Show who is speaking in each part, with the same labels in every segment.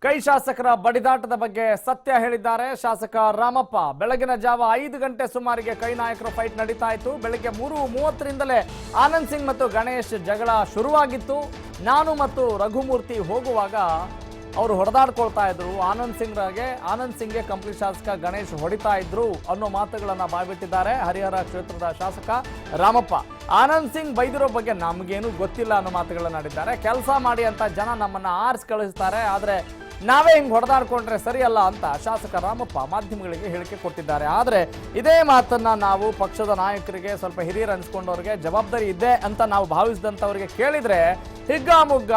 Speaker 1: ಕೈ ಶಾಸಕರ ಬಡಿದಾಟದ ಬಗ್ಗೆ ಸತ್ಯ ಹೇಳಿದ್ದಾರೆ ಶಾಸಕ ರಾಮಪ್ಪ. ಬೆಳಗಿನ ಜಾವ 5 ಗಂಟೆ ಸುಮಾರಿಗೆ ಕೈ ನಾಯಕರ ಫೈಟ್ ನಡೀತಾ ಇತ್ತು. ಬೆಳಗ್ಗೆ 3:30ರಿಂದಲೇ ಆನಂದ್ ಸಿಂಗ್ ಮತ್ತು ಗಣೇಶ್ ಜಗಳ ಶುರುವಾಗಿತ್ತು. ನಾನು ಮತ್ತು ರಘುಮೂರ್ತಿ ಹೋಗುವಾಗ ಅವರು ಹೊಡೆದಾಡ್ಕೊಳ್ತಾ ಇದ್ರು. ಆನಂದ್ ಸಿಂಗ್ಗೆ ಕಂಪ್ಲಿ ಶಾಸಕ ಗಣೇಶ್ ಹೊಡಿತಾ ಇದ್ರು ಅನ್ನೋ ಮಾತುಗಳನ್ನ ಬಾಯ್ಬಿಟ್ಟಿದ್ದಾರೆ ಹರಿಹರ ಕ್ಷೇತ್ರದ ಶಾಸಕ ರಾಮಪ್ಪ. ಆನಂದ್ ಸಿಂಗ್ ಬೈದಿರೋ ಬಗ್ಗೆ ನಮಗೇನು ಗೊತ್ತಿಲ್ಲ ಅನ್ನೋ ಮಾತುಗಳನ್ನ ಆಡಿದ್ದಾರೆ. ಕೆಲಸ ಮಾಡಿ ಅಂತ ಜನ ನಮ್ಮನ್ನ ಆರಿಸಿ ಕಳಿಸ್ತಾರೆ, ಆದ್ರೆ ನಾವೇ ಹಿಂಗ್ ಹೊಡೆದಾಡ್ಕೊಂಡ್ರೆ ಸರಿಯಲ್ಲ ಅಂತ ಶಾಸಕ ರಾಮಪ್ಪ ಮಾಧ್ಯಮಗಳಿಗೆ ಹೇಳಿಕೆ ಕೊಟ್ಟಿದ್ದಾರೆ. ಆದ್ರೆ ಇದೇ ಮಾತನ್ನ ನಾವು ಪಕ್ಷದ ನಾಯಕರಿಗೆ, ಸ್ವಲ್ಪ ಹಿರಿಯರು ಅನ್ಸ್ಕೊಂಡವ್ರಿಗೆ, ಜವಾಬ್ದಾರಿ ಇದೆ ಅಂತ ನಾವು ಭಾವಿಸಿದಂಥವ್ರಿಗೆ ಕೇಳಿದ್ರೆ ಹಿಗ್ಗಾಮುಗ್ಗ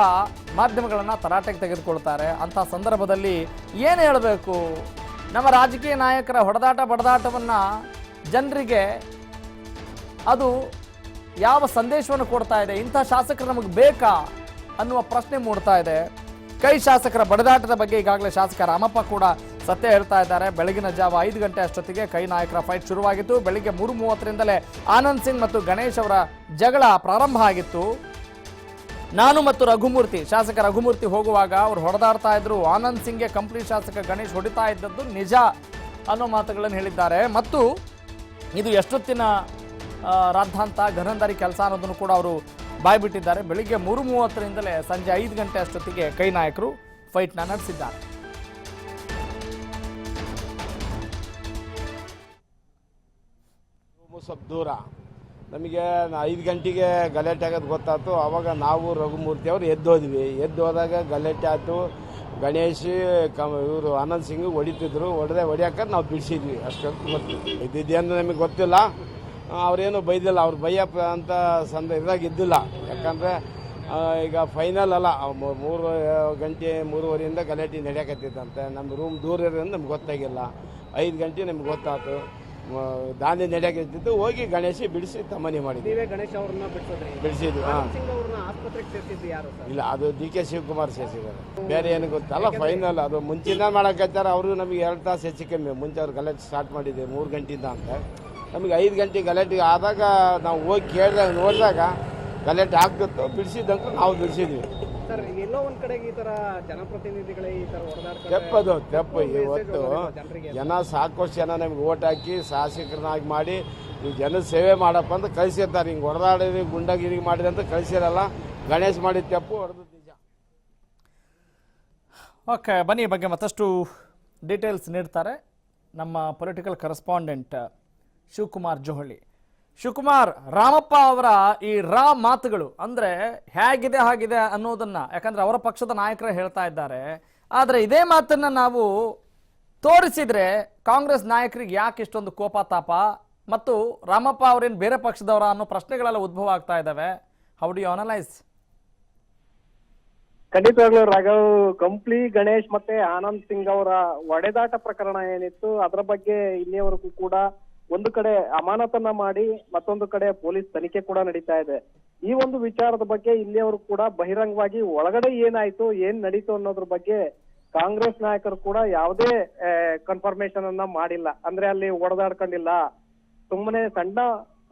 Speaker 1: ಮಾಧ್ಯಮಗಳನ್ನ ತರಾಟೆಗೆ ತೆಗೆದುಕೊಳ್ತಾರೆ. ಅಂತ ಸಂದರ್ಭದಲ್ಲಿ ಏನು ಹೇಳಬೇಕು? ನಮ್ಮ ರಾಜಕೀಯ ನಾಯಕರ ಹೊಡೆದಾಟ ಬಡದಾಟವನ್ನ ಜನರಿಗೆ ಅದು ಯಾವ ಸಂದೇಶವನ್ನು ಕೊಡ್ತಾ ಇದೆ? ಇಂಥ ಶಾಸಕರು ನಮಗೆ ಬೇಕಾ ಅನ್ನುವ ಪ್ರಶ್ನೆ ಮೂಡ್ತಾ ಇದೆ. ಕೈ ಶಾಸಕರ ಬಡದಾಟದ ಬಗ್ಗೆ ಈಗಾಗಲೇ ಶಾಸಕ ರಾಮಪ್ಪ ಕೂಡ ಸತ್ಯ ಹೇಳ್ತಾ ಇದ್ದಾರೆ. ಬೆಳಗಿನ ಜಾವ 5 ಗಂಟೆ ಅಷ್ಟೊತ್ತಿಗೆ ಕೈ ನಾಯಕರ ಫೈಟ್ ಶುರುವಾಗಿತ್ತು. ಬೆಳಿಗ್ಗೆ 3:30ರಿಂದಲೇ ಆನಂದ್ ಸಿಂಗ್ ಮತ್ತು ಗಣೇಶ್ ಅವರ ಜಗಳ ಪ್ರಾರಂಭ ಆಗಿತ್ತು. ನಾನು ಮತ್ತು ಶಾಸಕ ರಘುಮೂರ್ತಿ ಹೋಗುವಾಗ ಅವರು ಹೊಡೆದಾಡ್ತಾ ಇದ್ರು. ಆನಂದ್ ಸಿಂಗ್ಗೆ ಕಂಪ್ಲಿ ಶಾಸಕ ಗಣೇಶ್ ಹೊಡಿತಾ ಇದ್ದದ್ದು ನಿಜ ಅನ್ನೋ ಮಾತುಗಳನ್ನು ಹೇಳಿದ್ದಾರೆ. ಮತ್ತು ಇದು ಎಷ್ಟೊತ್ತಿನ ರಾದ್ಧಾಂತ ಘನಂದಾರಿ ಕೆಲಸ ಅನ್ನೋದನ್ನು ಕೂಡ ಅವರು ಬಾಯ್ಬಿಟ್ಟಿದ್ದಾರೆ. ಬೆಳಿಗ್ಗೆ 3:30ರಿಂದಲೇ ಸಂಜೆ 5 ಗಂಟೆ ಅಷ್ಟೊತ್ತಿಗೆ ಕೈ ನಾಯಕರು ಫೈಟ್ನ ನಡೆಸಿದ್ದಾರೆ.
Speaker 2: ಸ್ವಲ್ಪ ದೂರ ನಮಗೆ 5 ಗಂಟೆಗೆ ಗಲಾಟೆ ಆಗೋದು ಗೊತ್ತಾಯ್ತು. ಆವಾಗ ನಾವು ರಘುಮೂರ್ತಿ ಅವರು ಎದ್ದು ಹೋದಾಗ ಗಲಾಟೆ ಆಯ್ತು. ಗಣೇಶ್ ಇವರು ಆನಂದ್ ಸಿಂಗ್ ಹೊಡಿತಿದ್ರು. ಹೊಡಿಯಾಕ ನಾವು ಬಿಡಿಸಿದ್ವಿ. ಅಷ್ಟೊತ್ತು ಇದ್ದಿದ್ದೇನು ನಮಗೆ ಗೊತ್ತಿಲ್ಲ. ಅವ್ರೇನು ಬೈದಿಲ್ಲ, ಅವ್ರು ಬೈಯಪ್ಪ ಅಂತ ಇದ್ರಾಗ ಇದ್ದಿಲ್ಲ. ಯಾಕಂದರೆ ಈಗ ಫೈನಲ್ ಅಲ್ಲ, 3 ಗಂಟೆ 3:30ರಿಂದ ಗಲಾಟೆ ನಡೆಯಕತ್ತಿತ್ತಂತೆ. ನಮ್ಮ ರೂಮ್ ದೂರ ಇರೋದ್ರಿಂದ ನಮ್ಗೆ ಗೊತ್ತಾಗಿಲ್ಲ. 5 ಗಂಟೆ ನಮ್ಗೆ ಗೊತ್ತಾಯ್ತು. ದಾಂಧಿ ನಡೆಯಕತ್ತಿತ್ತು. ಹೋಗಿ ಗಣೇಶ್ ಬಿಡಿಸಿ ತಮ್ಮನಿ ಮಾಡಿದ್ವಿ.
Speaker 3: ಗಣೇಶ್ ಅವ್ರನ್ನ
Speaker 2: ಬಿಡಿಸಿದ್ವಿ. ಇಲ್ಲ, ಅದು DK ಶಿವಕುಮಾರ್ ಸೇರಿಸಿದ್ದಾರೆ. ಬೇರೆ ಏನು ಗೊತ್ತಲ್ಲ. ಫೈನಲ್ ಅದು ಮುಂಚಿನ ಮಾಡಕತ್ತಾರ. ಅವರು ನಮಗೆ 2 ತಾಸು ಹೆಚ್ಚು ಕಮ್ಮಿ ಮುಂಚೆ ಅವ್ರು ಗಲಾಟೆ ಸ್ಟಾರ್ಟ್ ಮಾಡಿದ್ದೆ 3 ಗಂಟೆಯಿಂದ ಅಂತ. ನಮಗೆ 5 ಗಂಟೆ ಗಲಾಟೆ ಆದಾಗ ನಾವು ಹೋಗಿ ಕೇಳಿದಾಗ ನೋಡಿದಾಗ ಗಲಾಟೆ ಆಗ್ತಿತ್ತು. ಬಿಡಿಸಿದಂತೂ ನಾವು ಬಿಡಿಸಿದ್ವಿ.
Speaker 3: ಸರ್, ಎಲ್ಲೋ ಒಂದ್ ಕಡೆಗೆ ಈ ತರ ಜನಪ್ರತಿನಿಧಿಗಳೇ ಈ ತರ
Speaker 2: ತಪ್ಪು. ಇವತ್ತು ಜನ ಸಾಕಷ್ಟು ಜನ ನಮ್ಗೆ ಓಟ್ ಹಾಕಿ ಶಾಸಕರನ್ನಾಗಿ ಮಾಡಿ ನೀವು ಜನದ ಸೇವೆ ಮಾಡಪ್ಪ ಅಂತ ಕಳಿಸಿರ್ತಾರೆ. ಹಿಂಗೆ ಹೊಡೆದಾಡಿ ಗುಂಡಾಗಿರಿ ಮಾಡಿರಿ ಅಂತ ಕಳಿಸಿರಲ್ಲ. ಗಣೇಶ್ ಮಾಡಿದ ತಪ್ಪು, ಹೊಡೆದು ನಿಜ.
Speaker 1: ಓಕೆ, ಬನ್ನಿ ಈ ಬಗ್ಗೆ ಮತ್ತಷ್ಟು ಡೀಟೇಲ್ಸ್ ನೀಡ್ತಾರೆ ನಮ್ಮ ಪೊಲಿಟಿಕಲ್ ಕರೆಸ್ಪಾಂಡೆಂಟ್ ಶಿವಕುಮಾರ್ ಜೋಹಳಿ. ಶಿವಕುಮಾರ್, ರಾಮಪ್ಪ ಅವರ ಈ ಮಾತುಗಳು ಅಂದ್ರೆ ಹೇಗಿದೆ ಹಾಗಿದೆ ಅನ್ನೋದನ್ನ, ಯಾಕಂದ್ರೆ ಅವರ ಪಕ್ಷದ ನಾಯಕರೇ ಹೇಳ್ತಾ ಇದ್ದಾರೆ. ಆದ್ರೆ ಇದೇ ಮಾತನ್ನ ನಾವು ತೋರಿಸಿದ್ರೆ ಕಾಂಗ್ರೆಸ್ ನಾಯಕರಿಗೆ ಯಾಕೆ ಇಷ್ಟೊಂದು ಕೋಪ ತಾಪ, ಮತ್ತು ರಾಮಪ್ಪ ಅವರೇನು ಬೇರೆ ಪಕ್ಷದವರ ಅನ್ನೋ ಪ್ರಶ್ನೆಗಳೆಲ್ಲ ಉದ್ಭವ ಆಗ್ತಾ ಇದ್ದಾವೆ. How do you analyse?
Speaker 3: ಖಂಡಿತವಾಗ್ಲೂ ರಾಘವ್, ಕಂಪ್ಲಿ ಗಣೇಶ್ ಮತ್ತೆ ಆನಂದ್ ಸಿಂಗ್ ಅವರ ಒಡೆದಾಟ ಪ್ರಕರಣ ಏನಿತ್ತು ಅದರ ಬಗ್ಗೆ ಇಲ್ಲಿಯವರೆಗೂ ಕೂಡ ಒಂದು ಕಡೆ ಅಮಾನತನ್ನ ಮಾಡಿ ಮತ್ತೊಂದು ಕಡೆ ಪೊಲೀಸ್ ತನಿಖೆ ಕೂಡ ನಡೀತಾ ಇದೆ. ಈ ಒಂದು ವಿಚಾರದ ಬಗ್ಗೆ ಇಲ್ಲಿಯವರು ಕೂಡ ಬಹಿರಂಗವಾಗಿ ಒಳಗಡೆ ಏನಾಯ್ತು, ಏನ್ ನಡೀತು ಅನ್ನೋದ್ರ ಬಗ್ಗೆ ಕಾಂಗ್ರೆಸ್ ನಾಯಕರು ಕೂಡ ಯಾವುದೇ ಕನ್ಫರ್ಮೇಶನ್ ಅನ್ನ ಮಾಡಿಲ್ಲ. ಅಂದ್ರೆ ಅಲ್ಲಿ ಒಡೆದಾಡ್ಕೊಂಡಿಲ್ಲ, ಸುಮ್ಮನೆ ಸಣ್ಣ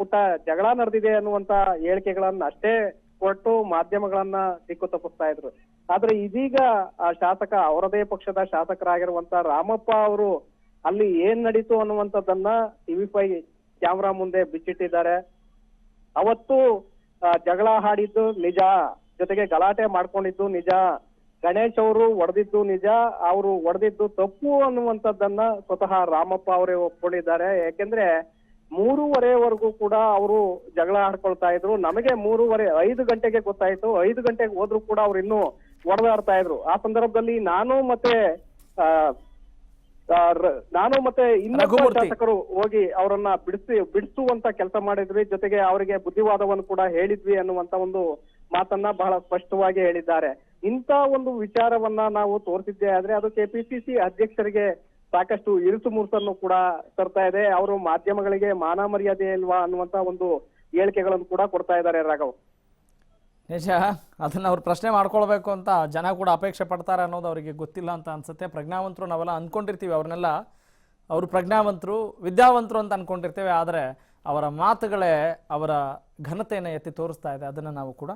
Speaker 3: ಪುಟ್ಟ ಜಗಳ ನಡೆದಿದೆ ಅನ್ನುವಂತ ಹೇಳಿಕೆಗಳನ್ನ ಅಷ್ಟೇ ಕೊಟ್ಟು ಮಾಧ್ಯಮಗಳನ್ನ ದಿಕ್ಕು ತಪ್ಪಿಸ್ತಾ ಇದ್ರು. ಆದ್ರೆ ಇದೀಗ ಶಾಸಕ, ಅವರದೇ ಪಕ್ಷದ ಶಾಸಕರಾಗಿರುವಂತ ರಾಮಪ್ಪ ಅವರು ಅಲ್ಲಿ ಏನ್ ನಡೀತು ಅನ್ನುವಂಥದ್ದನ್ನ TV5 ಕ್ಯಾಮ್ರಾ ಮುಂದೆ ಬಿಚ್ಚಿಟ್ಟಿದ್ದಾರೆ. ಅವತ್ತು ಜಗಳ ಹಾಡಿದ್ದು ನಿಜ, ಜೊತೆಗೆ ಗಲಾಟೆ ಮಾಡ್ಕೊಂಡಿದ್ದು ನಿಜ, ಗಣೇಶ್ ಅವರು ಹೊಡೆದಿದ್ದು ನಿಜ, ಅವರು ಹೊಡೆದಿದ್ದು ತಪ್ಪು ಅನ್ನುವಂಥದ್ದನ್ನ ಸ್ವತಃ ರಾಮಪ್ಪ ಅವರೇ ಒಪ್ಕೊಂಡಿದ್ದಾರೆ. ಯಾಕೆಂದ್ರೆ 3:30ವರೆಗೂ ಕೂಡ ಅವರು ಜಗಳ ಆಡ್ಕೊಳ್ತಾ ಇದ್ರು. ನಮಗೆ 5 ಗಂಟೆಗೆ ಗೊತ್ತಾಯ್ತು. 5 ಗಂಟೆಗೆ ಹೋದ್ರು ಕೂಡ ಅವ್ರು ಇನ್ನೂ ಹೊಡೆದಾಡ್ತಾ ಇದ್ರು. ಆ ಸಂದರ್ಭದಲ್ಲಿ ನಾನು ಮತ್ತೆ ಇನ್ನೊಬ್ಬ ಶಾಸಕರು ಹೋಗಿ ಅವರನ್ನ ಬಿಡಿಸುವಂತ ಕೆಲಸ ಮಾಡಿದ್ವಿ. ಜೊತೆಗೆ ಅವರಿಗೆ ಬುದ್ಧಿವಾದವನ್ನು ಕೂಡ ಹೇಳಿದ್ವಿ ಅನ್ನುವಂತ ಒಂದು ಮಾತನ್ನ ಬಹಳ ಸ್ಪಷ್ಟವಾಗಿ ಹೇಳಿದ್ದಾರೆ. ಇಂತ ಒಂದು ವಿಚಾರವನ್ನ ನಾವು ತೋರಿಸಿದ್ದೆ ಆದ್ರೆ ಅದು KPCC ಅಧ್ಯಕ್ಷರಿಗೆ ಸಾಕಷ್ಟು ಇರುಸು ಮುರುಸನ್ನು ಕೂಡ ತರ್ತಾ ಇದೆ. ಅವರು ಮಾಧ್ಯಮಗಳಿಗೆ ಮಾನ ಮರ್ಯಾದೆ ಇಲ್ವಾ ಅನ್ನುವಂತ ಒಂದು ಹೇಳಿಕೆಗಳನ್ನು ಕೂಡ ಕೊಡ್ತಾ ಇದ್ದಾರೆ ರಾಘವ್.
Speaker 1: ನಿಜ, ಅದನ್ನ ಅವ್ರು ಪ್ರಶ್ನೆ ಮಾಡ್ಕೊಳ್ಬೇಕು ಅಂತ ಜನ ಕೂಡ ಅಪೇಕ್ಷೆ ಪಡ್ತಾರೆ ಅನ್ನೋದು ಅವರಿಗೆ ಗೊತ್ತಿಲ್ಲ ಅಂತ ಅನ್ಸುತ್ತೆ. ಪ್ರಜ್ಞಾವಂತರು ನಾವೆಲ್ಲ ಅಂದ್ಕೊಂಡಿರ್ತೀವಿ, ಅವ್ರನ್ನೆಲ್ಲ ಅವರು ಪ್ರಜ್ಞಾವಂತರು, ವಿದ್ಯಾವಂತರು ಅಂತ ಅಂದ್ಕೊಂಡಿರ್ತೇವೆ. ಆದರೆ ಅವರ ಮಾತುಗಳೇ ಅವರ ಘನತೆಯನ್ನು ಎತ್ತಿ ತೋರಿಸ್ತಾ ಇದೆ. ಅದನ್ನು ನಾವು ಕೂಡ